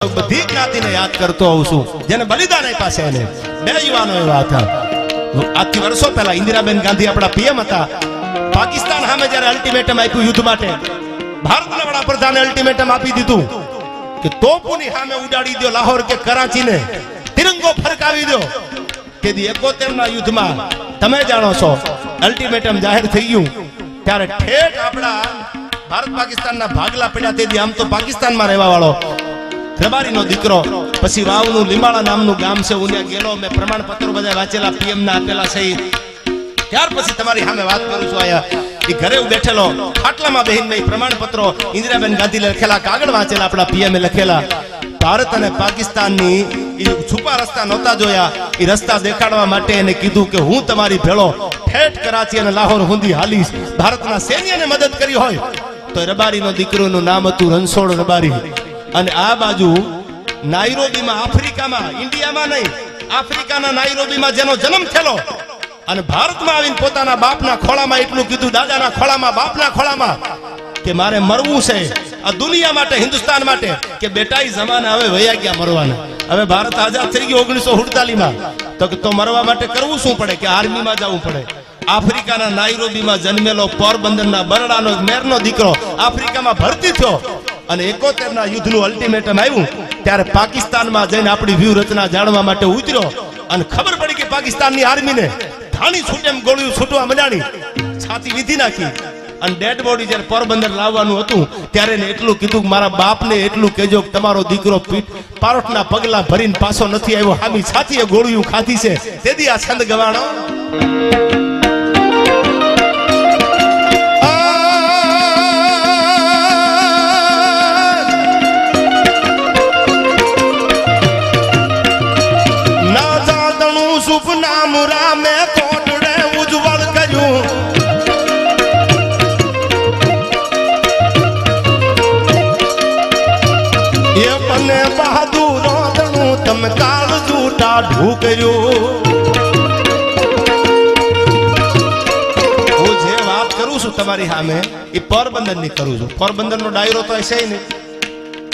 બધી જ્ઞાતિને યાદ કરતો હોઉં છું, જેને બલિદાન આપ્યા છે એને. બે યુવાનો એવા હતા, આજથી વર્ષો પહેલા ઇન્દિરાબેન ગાંધી આપણા પીએમ હતા. પાકિસ્તાન સામે જ્યારે અલ્ટિમેટમ આપ્યું યુદ્ધ માટે, ભારતના વડાપ્રધાને અલ્ટિમેટમ આપી દીધું કે તોપોની સામે ઉડાડી દો લાહોર કે કરાચીને, તિરંગો ફરકાવી દો. કે 71 ના યુદ્ધમાં તમે જાણો છો અલ્ટિમેટમ જાહેર થઈ ગયું ત્યારે ઠેઠ આપણા ભારત પાકિસ્તાનના ભાગલા પડ્યા. તેથી આમ તો પાકિસ્તાનમાં રહેવા વાળો રબારીનો દીકરો, પછી વાવનું લીંબાળા નામનું ગામ છે, ઉન્યા ગેલો. મેં પ્રમાણપત્રો બધા વાંચેલા, પીએમ ના આપેલા છે. ત્યાર પછી તમારી સામે વાત કરું છું. આયા એ ઘરે બેઠેલો ખાટલામાં બહેન મેં પ્રમાણપત્રો ઇન્દિરાબેન ગાંધી લખેલા કાગળ વાંચેલા, આપણા પીએમ લખેલા. ભારત અને પાકિસ્તાનની છુપા રસ્તા નહોતા જોયા, એ રસ્તા દેખાડવા માટે એને કીધું કે હું તમારી ભેળો ઠેઠ કરાચી અને લાહોર હુંધી હાલીશ. ભારતના સૈન્યને મદદ કરી હોય તો રબારીનો દીકરોનું નામ હતું રણછોડ રબારી. અને આ બાજુ નાઈરોબીમાં, આફ્રિકામાં, ઇન્ડિયામાં નહીં, આફ્રિકાના નાઈરોબીમાં જેનો જન્મ થયેલો અને ભારતમાં આવીને પોતાના બાપના ખોળામાં એટલું કીધું, દાદાના ખોળામાં, બાપના ખોળામાં, કે મારે મરવું છે આ દુનિયા માટે, હિન્દુસ્તાન માટે. કે બેટા ઈ જમાના હવે વયા ગયા મરવાના. હવે ભારત આઝાદ થઈ ગયું 1948માં, તો મરવા માટે કરવું શું પડે? કે આર્મીમાં જવું પડે. આફ્રિકાના નાઈરોબીમાં જન્મેલો પોરબંદરના બરડાનો મેરનો દીકરો આફ્રિકામાં ભરતી થયો અને 71 ના યુદ્ધનું અલ્ટિમેટમ આવ્યું ત્યારે પાકિસ્તાનમાં જઈને આપણી વ્યૂહરચના જાણવા માટે ઉતર્યો. અને ખબર પડી કે પાકિસ્તાનની આર્મીને ધાણી છૂટેમ ગોળીઓ છૂટવા મંડાણી, છાતી વીધી નાખી. અને ડેડ બોડી જ્યારે પોરબંદર લાવવાનું હતું ત્યારે એને એટલું કીધું કે મારા બાપને એટલું કહેજો કે તમારો દીકરો પારોઠના પગલા ભરીને પાછો નથી આવ્યો, હામી છાતીએ ગોળીઓ ખાધી છે. તેથી આ છંદ ગવાણો. સુપના મુરા મેં કોટડે ઉજ્જવળ કર્યું, એ મને બહાદુર રોદણું તમે કાળ જૂઠા ઢૂ કર્યું. હું જે વાત કરું છું તમારી સામે એ પોરબંદર ની કરું છું. પોરબંદર નો ડાયરો તો છે ને,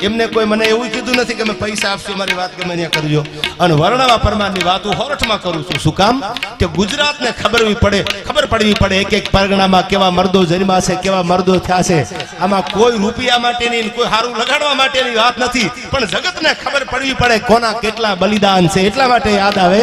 એમને કોઈ મને એવું કીધું નથી કે અમે પૈસા આપશું, મારી વાત ગમે ત્યાં કરજો. અને વર્ણવા પરમારની વાત હું હોરઠમાં કરું છું. શું કામ? કે ગુજરાતને ખબર પડવી પડે એક એક પરગણામાં કેવા મર્દો જન્મા છે, કેવા મર્દો થયા છે. આમાં કોઈ રૂપિયા માટેની, કોઈ હારું લગાડવા માટેની વાત નથી, પણ જગતને ખબર પડવી પડે કોના કેટલા બલિદાન છે. એટલા માટે યાદ આવે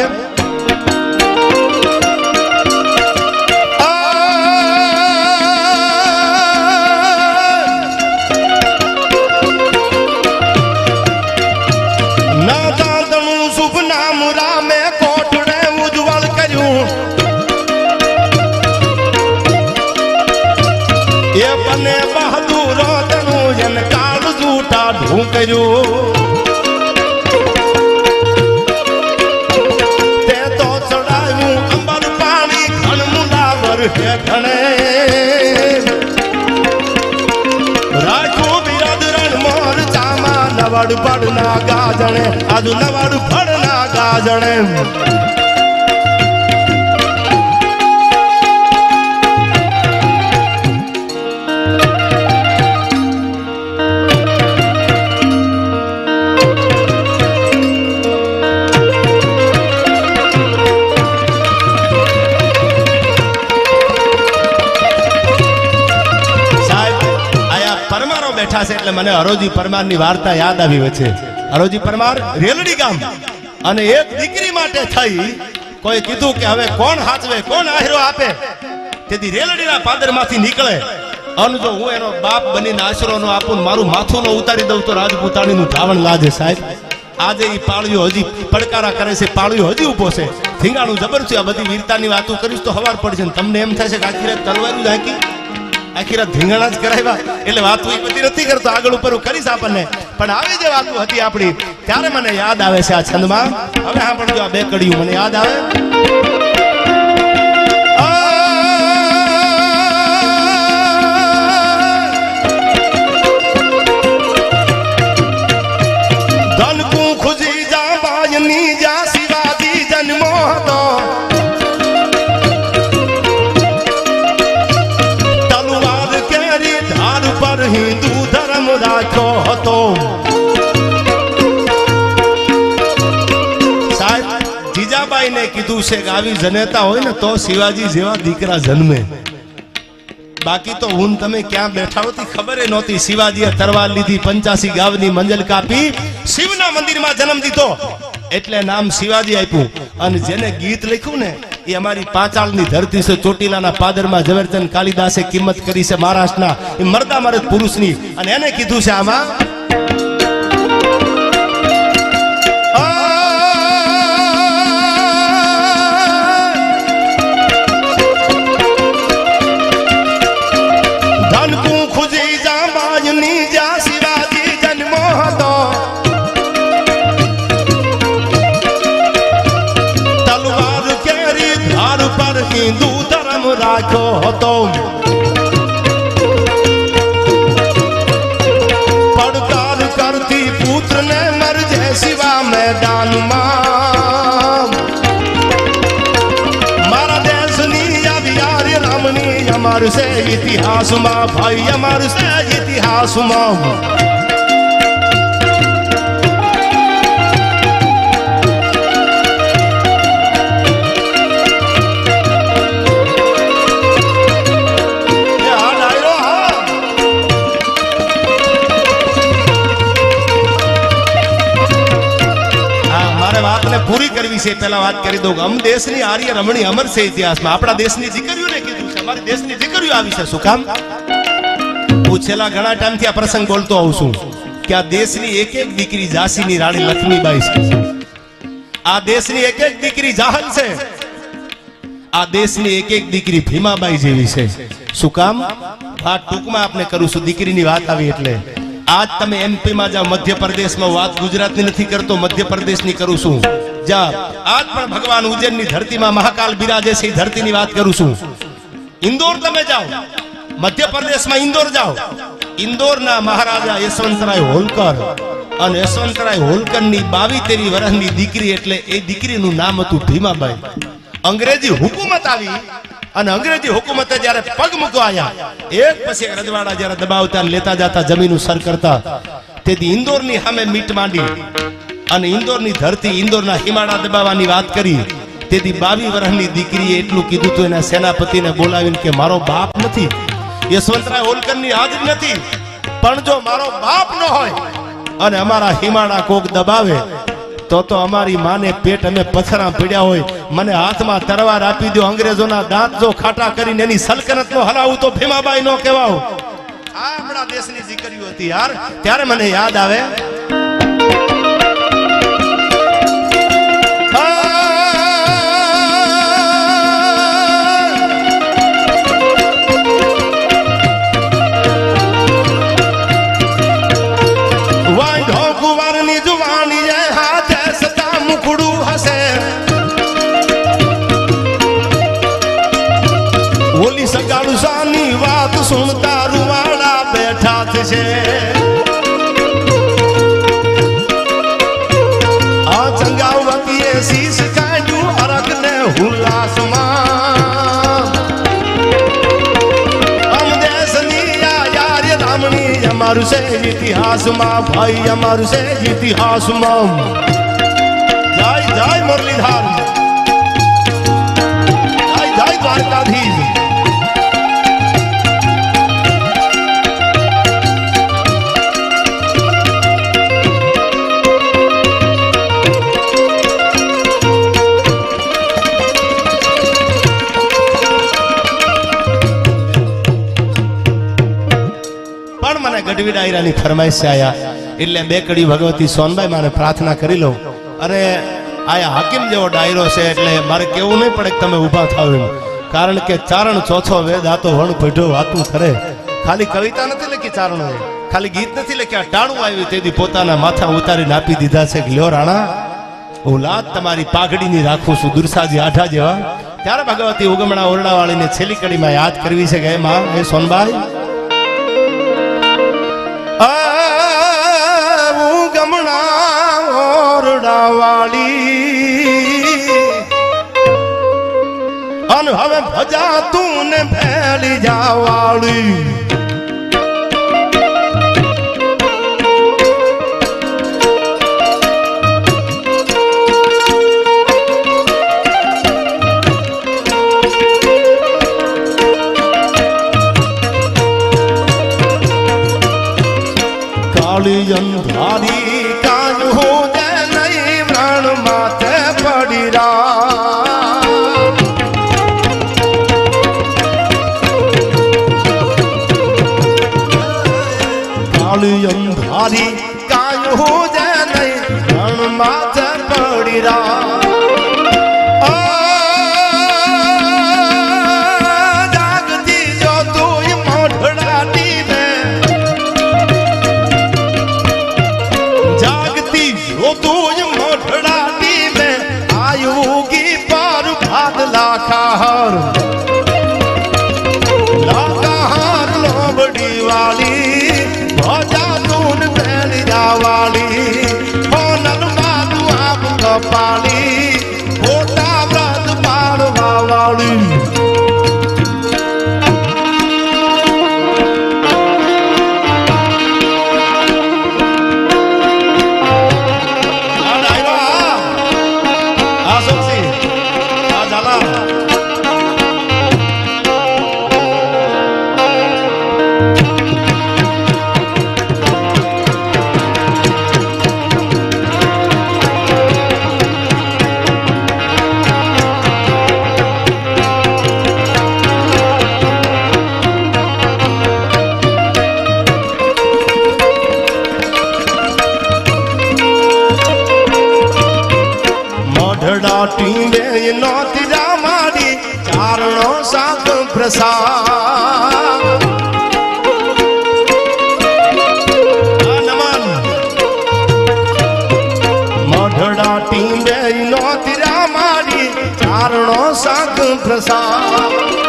કર્યું. તે તો ચડાવ્યું અંબર પાણી ઘણ મુંડાવર હેઠણે, રાખું બિરાદરણ મોર ચામા નવડ પડના ગાજણે, આજુ નવડ પડના ગાજણે. એટલે મને હરોજી પરમારની વાર્તા યાદ આવી છે. હરોજી પરમાર રેલડી ગામ, અને એક દીકરી માટે થઈ કોઈ કીધું કે હવે કોણ હાચવે, કોણ આહરો આપે. તેથી રેલડીના પાદરમાંથી નીકળે અને જો હું એનો બાપ બનીને આશરો નો આપું, મારું માથું નો ઉતારી દઉં તો રાજપૂતાણીનું ધાવણ લાજે. સાહેબ આજે એ પાળીઓ હજી પડકારા કરે છે, પાળીઓ હજી ઉભો છે. ધીંગાણું જબર છે. આ બધી વીરતાની વાતો કરીશ તો હવાર પડશે. તમને એમ થશે કે આખી રાત તલવારું જ હાકી, આખી રાત ધીંગાણા જ કરાવ્યા. એટલે વાતો એ બધી નથી કરતો, આગળ ઉપર કરીશ આપણને. પણ આવી જે વાતો હતી આપણી ત્યારે મને યાદ આવે છે આ છંદમાં. હવે સાંભળજો આ બે કડીઓ મને યાદ આવે. ધનકું ખુજી જા બાજની જા શિવાજી જન્મો હતો, તલવાર કેરી ધાર પર હિન્દુ ધર્મ રાખ્યો હતો. ભીમાબાઈને કીધું છે કે આવી જનેતા હોય ને તો શિવાજી જેવા દીકરા જન્મે. બાકી તો હું તમે ક્યાં બેઠા હોતી ખબર નહોતી. શિવાજીએ તરવાર લીધી, 85 ગાવની મંજલ કાપી, શિવના મંદિરમાં જન્મ દીધો એટલે નામ શિવાજી આપ્યું. અને જેને ગીત લખ્યું ને એ અમારી પાંચાળની ધરતી છે. ચોટીલાના પાદરમાં ઝવેરચંદ કાલિદાસે કિંમત કરી છે મહારાષ્ટ્રના એ મર્દા મરદ પુરુષની. અને એને કીધું છે આમાં હિન્દુ ધર્મ રાખ્યો હતો. પડકાર કરતી પુત્રને મરજે શિવા મેદાનમાં. મારા દેશની આવી આર્ય રામની અમારું છે ઇતિહાસમાં, ભાઈ અમારું છે ઇતિહાસમાં. પૂરી કરવી છે. પહેલા વાત કરી દઉં, અમ દેશની આર્ય રમણી અમર છે ઇતિહાસમાં. આપણા દેશની દીકરીઓને કીધું છે, અમારી દેશની દીકરીઓ આવી છે. શું કામ? હું છેલ્લા ઘણા ટાઈમથી આ પ્રસંગ બોલતો આવું છું કે આ દેશની એક એક દીકરી ઝાંસીની રાણી લક્ષ્મીબાઈ છે. આ દેશની એક એક દીકરી જાહલ છે. આ દેશની એક એક દીકરી ભીમાબાઈ જેવી છે. શું કામ? આ ટૂંકમાં આપણે કરું છું, દીકરીની વાત આવી એટલે. આજ તમે એમપી માં જાઓ, મધ્યપ્રદેશમાં, વાત ગુજરાતની નથી કરતો, મધ્યપ્રદેશની કરું છું. જા આજ પણ ભગવાન ઉજ્જૈનની ધરતીમાં મહાકાલ બિરાજે છે, ધરતીની વાત કરું છું. ઇન્દોર તમે જાઓ, મધ્યપ્રદેશમાં ઇન્દોર જાઓ. ઇન્દોરના મહારાજા યશવંતરાય હોલકર અને યશવંતરાય હોલકરની 22-23 વર્ષની દીકરી, એટલે એ દીકરીનું નામ હતું ભીમાબાઈ. અંગ્રેજી હુકુમત આવી અને અંગ્રેજી હુકુમતે જ્યારે પગ મૂકવા આવ્યા, એક પછી એક રજવાડા જ્યારે દબાવતા લેતા જતા, જમીન સર કરતા, તેથી ઇન્દોરની સામે મીટ માંડી અને ઇન્દોરની ધરતી, ઇન્દોરના હિમાળા દબાવવાની વાત કરી. તેથી 22 વર્ષની દીકરીએ એટલું કીધું હતું એના સેનાપતિને બોલાવીને કે મારો બાપ નથી, યશવંતરાય હોલકરની હાજરી નથી, પણ જો મારો બાપ ન હોય અને અમારા હિમાળા કોક દબાવે તો અમારી માને પેટ અમે પથરા પીડ્યા હોય, મને હાથમાં તરવાર આપી દો, અંગ્રેજોના દાંત જો ખાટા કરીને એની સલ્તનત નો હલાવું તો ભીમાબાઈ નો કહેવાવ. આ આપણા દેશની દીકરીઓ હતી યાર. ત્યારે મને યાદ આવે વાત સુનતા રૂવાડા બેઠા છે. આ ચંગાવતીએ શીશ કાઢ્યું અરગને હુલાસમાં. અમ દેશની આ યાર રામણી અમારું છે ઇતિહાસમાં, ભાઈ અમારું છે ઇતિહાસમાં. જય જય મુરલીધર, જય જય દ્વારકાધીશ. ગઢવી ડાયરાની ફરમાઈશ આયા એટલે બે કડી ભગવતી સોનબાઈ માને પ્રાર્થના કરી લઉં. અરે આયા હાકીમ જેવો ડાયરો છે એટલે મારે કેવું નહીં પડે કે તમે ઊભા થાવ એમ, કારણ કે ચારણ ચોથો વેદ આતો વણ પઢ્યો વાતું કરે. ખાલી કવિતા નથી લખી ચારણો, ખાલી ગીત નથી લખ્યા, ટાણું આવ્યું તેથી પોતાના માથા ઉતારીને આપી દીધા છે કે લ્યો રાણા, હું લાત તમારી પાઘડીની રાખું છું, દુરસાજી આઢા જેવા. ત્યારે ભગવતી ઉગમણા ઓરડા વાળીને છેલ્લી કડીમાં યાદ કરવી છે કે એ માં, એ સોનબાઈ ઓરડા વાળી અને હવે ભજા તું ને ફેલી જા વાળી. અંધારી કાયું દે નહીં વ્રણ માથે પડી કાળી અંધારી કાયું દે નહીં વ્રણ માથે પડી જાગતી જો તું મોઢડાની ને જાગતી જો તું મોઢડાની ને આયુગી પર ભાદ લાખાર લાખાર લોબડી વાલી ભજા તું પેલી જાવાલી હોનલ માદુ આપ કપાલી મોટા વ્રત પાડવા વાળી ટીંબે નોતી રામાડી ચારણો સાત પ્રસાદ મઢડા ટીંબે નોતી રામાડી ચારણો સાત પ્રસાદ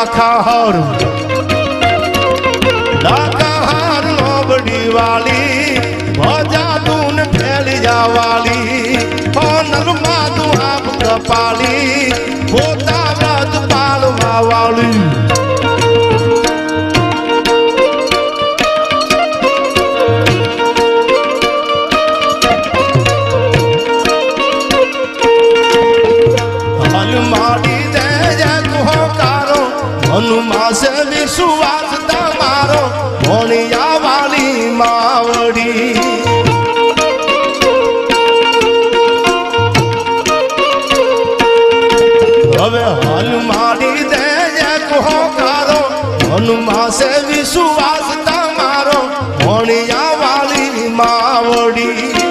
લાખાર લાખાર લોબડી વાલી ભજા તું ફેલી જાવાલી હોનલ માધુ આપ કપાલી પોતા વ્રત પાળવા વાળી માડી દે જગો કારો હનુમાસે વિશ્વાસ તમારો ભોણિયા વાલી માવડી હવે હનુમાડી દે જગો કારો હનુમાસે વિશ્વાસ તમારો ભોણિયા વાલી માવડી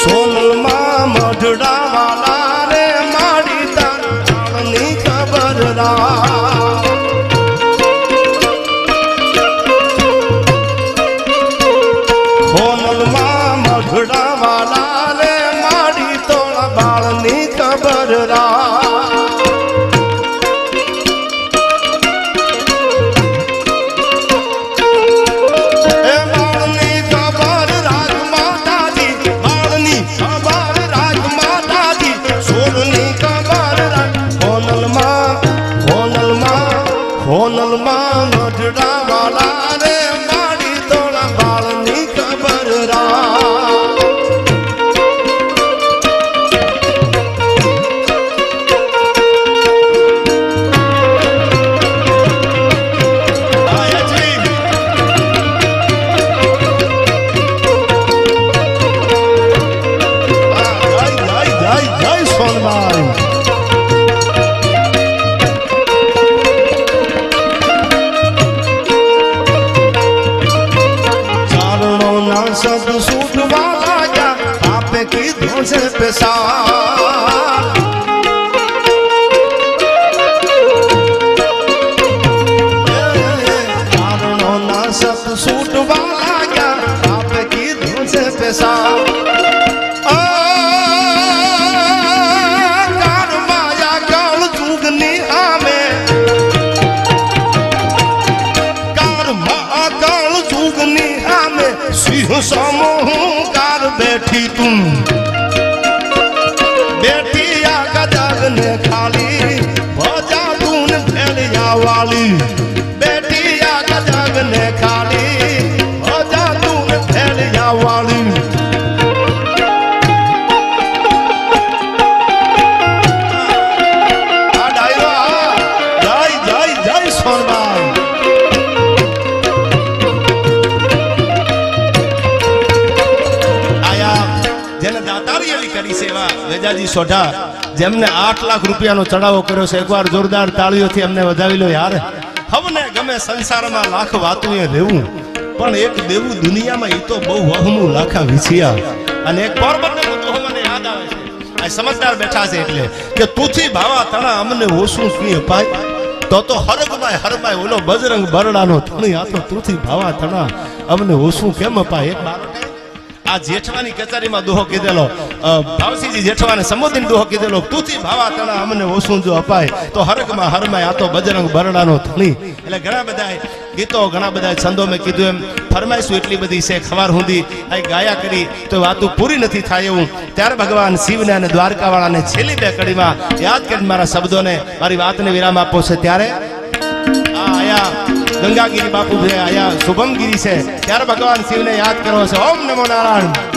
સોનલમાં મઢડા વાલા રે માડી તારની ખબર સોનલમાં મઢડા વાલા રે માડી તોળા બાળની ખબર હોનલમાં મઢડા વાલા રે માડી તોળા બાળની ખબર જય સોનભાઈ सब सूट वाला या आपे की धुन से पेशा वाला क्या बाप की धुन से पैसा कार माया काल जुगनी आमे कार मा काल जुगनी आमे सिंह समूह कार बैठी तुम बेटी आका जागने खाली भजा दून फैलिया वाली बेटी आका जागने खाली भजा दून फैलिया वाली जय जय जय सोनबाई आया જેને દાતારી એવી કરી સેવા વેજાજી સોઢા જેમને 8 લાખ રૂપિયાનો ચડાવો કર્યો છે એકવાર જોરદાર તાળીઓથી અમને વધાવી લો યાર હવને ગમે સંસારમાં લાખ વાતું એ રહેવું પણ એક દેવું દુનિયામાં ઈ તો બહુ વહમું લાખા વિછિયા અને એક પોરબંદર તો મને યાદ આવે છે આ સમજદાર બેઠા છે એટલે કે તુથી ભાવા તણા અમને ઓસું સ્વી અપાય તો હરગભાઈ હરભાઈ ઓલો બજરંગ બરડાનો ધણી આ તો તુથી ભાવા તણા અમને ઓસું કેમ અપાય એક બારોટે આ જેઠવાની કચેરીમાં દોહો કીધેલો ભાવસીજી જેઠવાને સંબોધીને દોહો કીધેલો તુથી ભાવા તણા અમને ઓસું જો અપાય તો હરગમાં હરમાય આ તો બજરંગ બરડાનો ધણી એટલે ઘણા બધા ગીતો ઘણા બધા છંદો મેં કીધું એમ ફરમાઈશું એટલી બધી છે ખવાર હુંદી આ ગાયા કરી તો વાતું પૂરી નથી થાય એવું ત્યારે ભગવાન શિવને અને દ્વારકાવાળાને છેલ્લી બે કડીમાં યાદ કરીને મારા શબ્દોને મારી વાતને વિરામ આપવો છે ત્યારે આ આયા ગંગાગીરી બાપુ છે આયા શુભમગીરી છે ત્યારે ભગવાન શિવને યાદ કરવો છે ઓમ નમો નારાયણ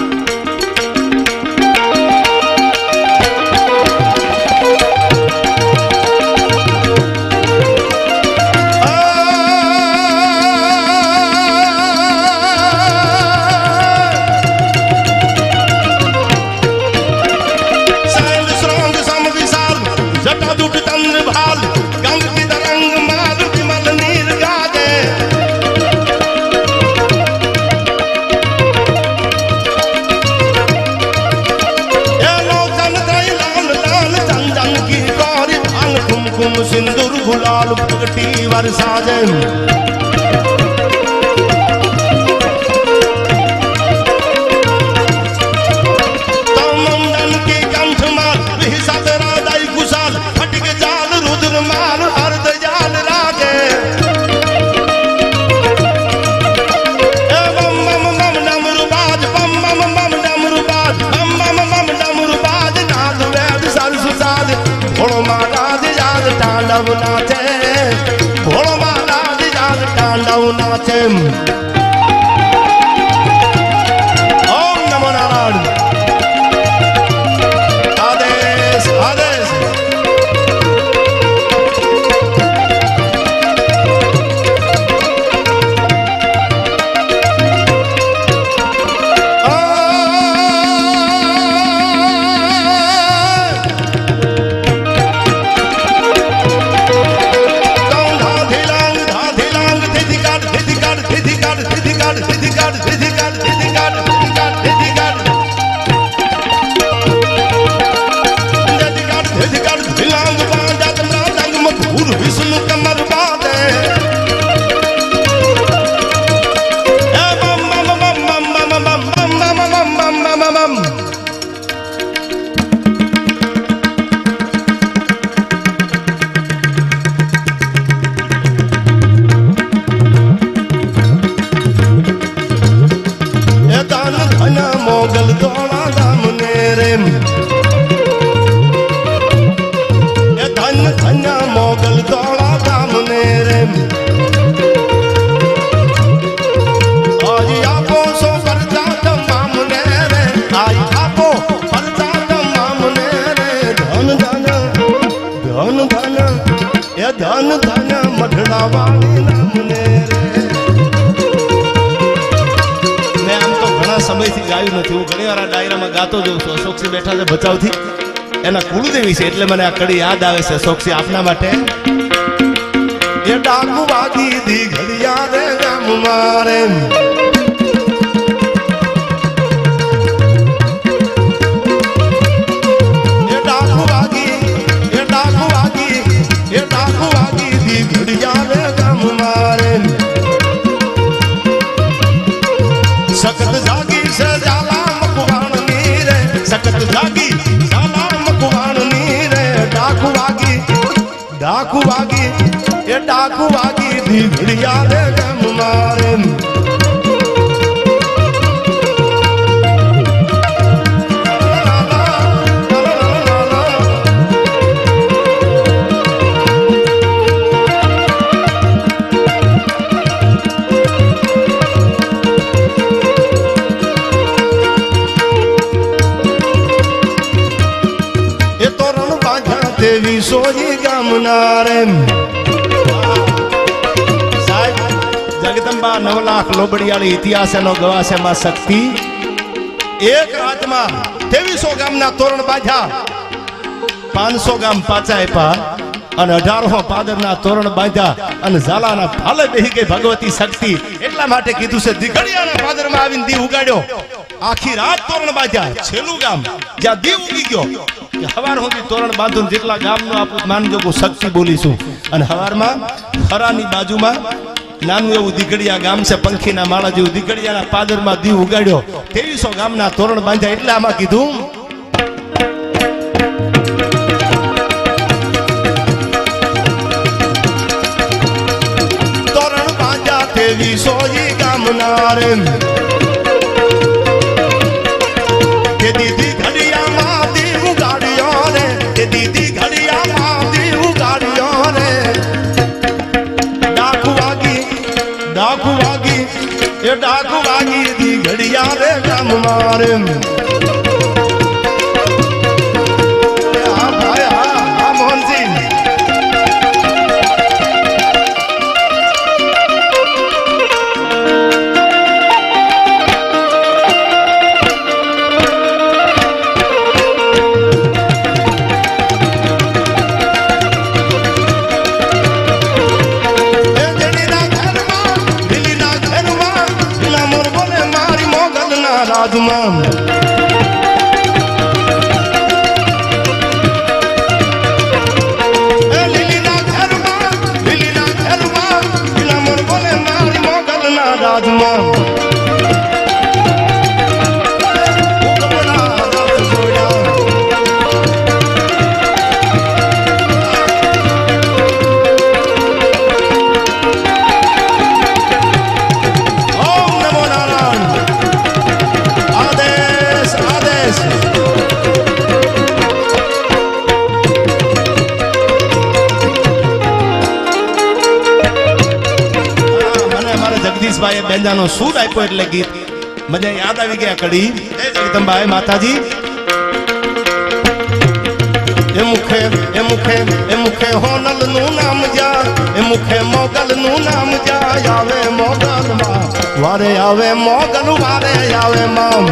सिंदूर गुलाल प्रगटी वरसाजन तमंडन के कंठ माल विहिसत राधाई कुशाल फटक जाल रुद्र माल अर्ध जाल रागे बम बम बम डमरुबाज बम बम बम डमरुबाज बम बम बम डमरुबाज नाद वेद सरसुसाद भोलो महाराज तांडव नाचे भोलो महाराज जाग तांडव नाचे ओम नमो नारायण आदेश आदेश ધન ધન મઢડા વાળી નામને મેં આમ તો ઘણા સમયથી ગાયું નથી હું ઘણી વાર આ ડાયરામાં ગાતો જોઉં છું અશોકસિંહ બેઠા છે ભચાઉથી એના કુળદેવી છે એટલે મને આ કડી યાદ આવે છે અશોકસિંહ આપના માટે એ ડાકુ વાગી દી ઘડિયા રે ગામ મારે ડાકુ વાગી એ ડાકુ વાગી દીઘડિયા રે ગમ મારે દેવી સોજી ગામનારે સાહેબ જગદંબા 9 લાખ લોબડિયાળી ઇતિહાસ એનો ગવાશે માં શક્તિ એક રાતમાં 2300 ગામના તોરણ બાંધ્યા 500 ગામ પાછા આપ્યા અને 1800 પાદરના તોરણ બાંધ્યા અને ઝાલાના ભાલે બેહી ગઈ ભગવતી શક્તિ એટલા માટે કીધું છે દીઘડિયાના પાદરમાં આવીને દી ઉગાડ્યો આખી રાત તોરણ બાંધ્યા છેલ્લું ગામ જ્યાં દી ઉગી ગયો હવાર સુધી તોરણ બાંધું જેટલા ગામનું આપણે માનજો શક્તિ બોલીશું અને હવારમાં હરાની બાજુમાં નાનું એવું દીઘડિયા ગામ છે પંખીના માળા જેવું દીઘડિયાના પાદરમાં દીવ ઉગાડ્યો 2300 ગામના તોરણ બાંધ્યા એટલે આમાં કીધું તોરણ બાંધ્યા 2300 ગામના રે કે દીદી ઘડિયામાં દીવ ઉગાડ્યો રે કે દીદી ઘડિયામાં દીવ ઉગાડ્યો રે ડાકુ વાગી એ ડાકુ વાગી દી ઘડિયા રે ગામ મારે હા ભાઈ હા મોહનસિંહ રાજમાં લીલીના ઘરમાં પેલા મોર બોલે મારી મોગલના રાજમાં જગદીશભાઈ બેંજાનો સૂર આપ્યો એટલે ગીત મને યાદ આવી ગયા કડી જય જગદંબાઈ માતાજી એ મુખે હોનલ નું નામ જા એ મુખે મોગલ નું નામ જા આવે મોગલ માં વારે આવે મોગલ વારે આવે મામ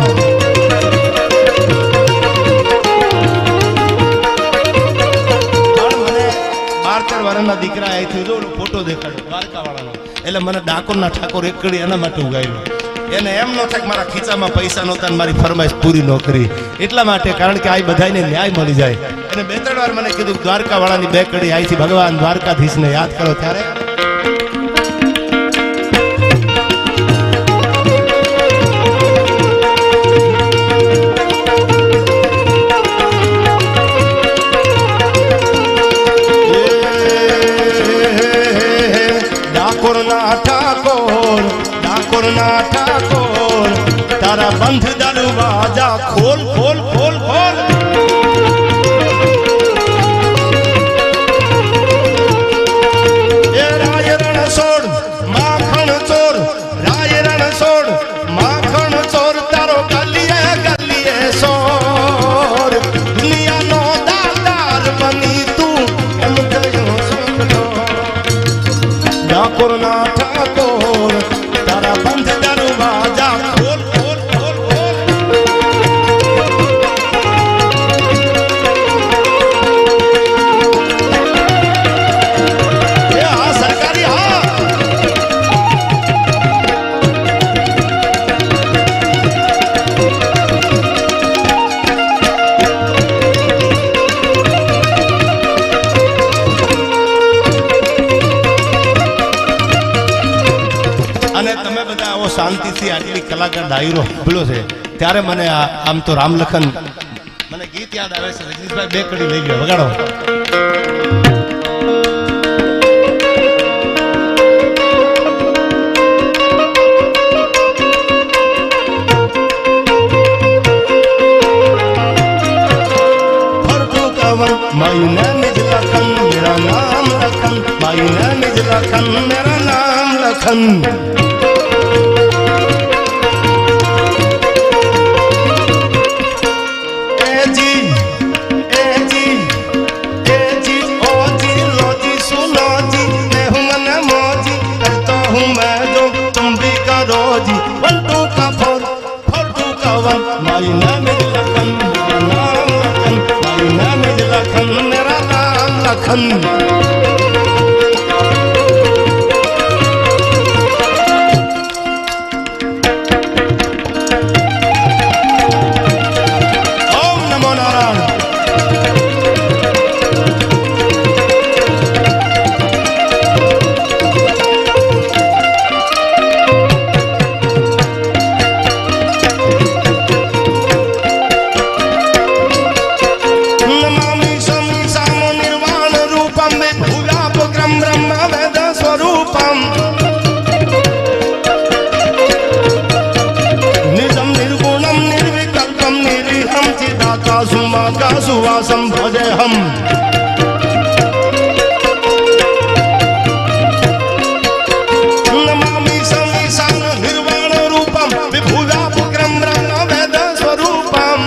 વાળાના દીકરા અહીંથી જો ફોટો દેખાડો દ્વારકા વાળાનો એટલે મને ડાકોરના ઠાકોર એકડી એના માટે ઉગાડ્યો એને એમ ન થાય કે મારા ખીચામાં પૈસા નહોતા મારી ફરમાઈશ પૂરી ન કરી એટલા માટે કારણ કે આ બધાને ન્યાય મળી જાય અને 2-3 વાર મને કીધું દ્વારકા વાળાની 2 કડી અહીંથી ભગવાન દ્વારકાધીશને યાદ કરો ત્યારે ઠાકોર તારા બંધ દરવાજા ખોલ ખોલ ખોલ ખોલ એ રાય રણ છોડ માખણ ચોર રાય રણ છોડ માખણ ચોર તારો ગલીએ ગલીએ સોર દુનિયાનો દાતાર બની તું એમ ગયો સોનો ઠાકોરના ઠાકોર તારા બંધ દરવાજા ખોલ ખોલ ખોલ ખોલ એ હા સરકારી હા અને તમે બધા આવો શાંતિથી આટલી કલાકાર ડાયરો સાંભળ્યો છે ત્યારે મને આમ તો રામલખન મને ગીત યાદ આવે છે રજનીશભાઈ 2 કડી લઈ ગયો વગાડો Lakhan My name is Lakhan, my name is Lakhan, मेरा नाम लखन ओम नमो नारायण सुवासम भजे हम नमामि समीसां निर्वाण रूपम विभुव्यापकं ब्रह्म वेद स्वरूपम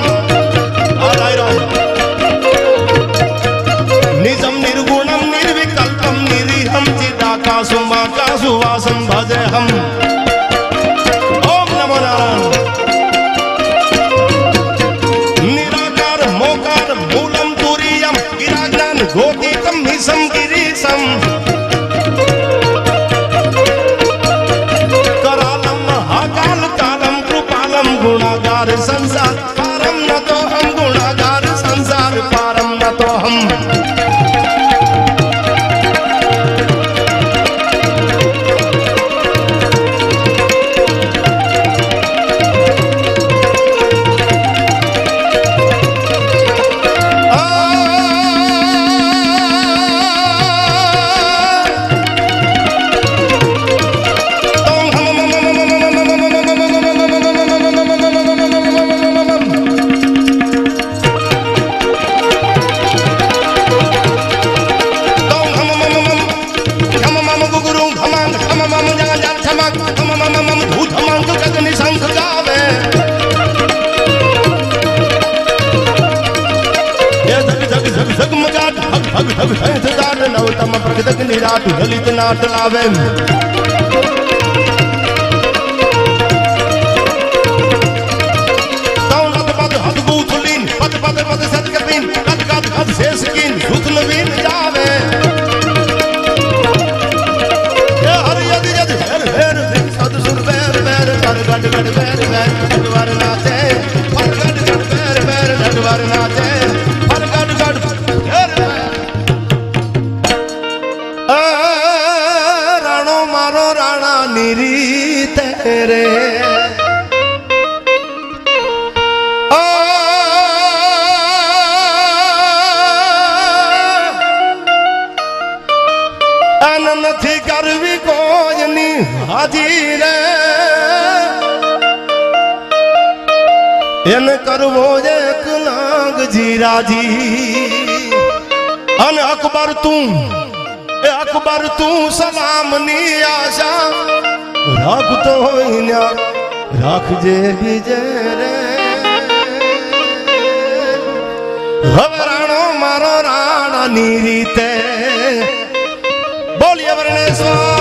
निजं निर्गुणं निर्विकल्पं निरीहं चिदाकाशुमाकाशुवासं भजे हम ओम नमो नारायण गोपीकं हिसं गिरीशं करालं महाकाल कालं कृपालं गुणागार संसार पारं नतोऽहं गुणागार संसार पारं नतोऽहं नवतम प्रगतक निराट ललित नाट लावे दौलत पद हद गुथलीन पद पद पद सतकपीन कद कद कद शेष कीन सुत नवीन जावे ये हरि यदि यदि हेर हेर सद सुर बैर बैर कर गड गड बैर बैर नटवर नाचे फर गड गड बैर बैर नटवर नाचे फर गड गड हेर राणो मारो राणा निरी तेरे अन नथी करवी कोजनी हाजी रे एन करवो एक नाग जीराजी अन अकबर तू सलाम नी आशा राख तो होइना राख जे बीजे रे હવે રાણો મારો રાણા ની રીતે બોલીએ વર્ણેશ્વર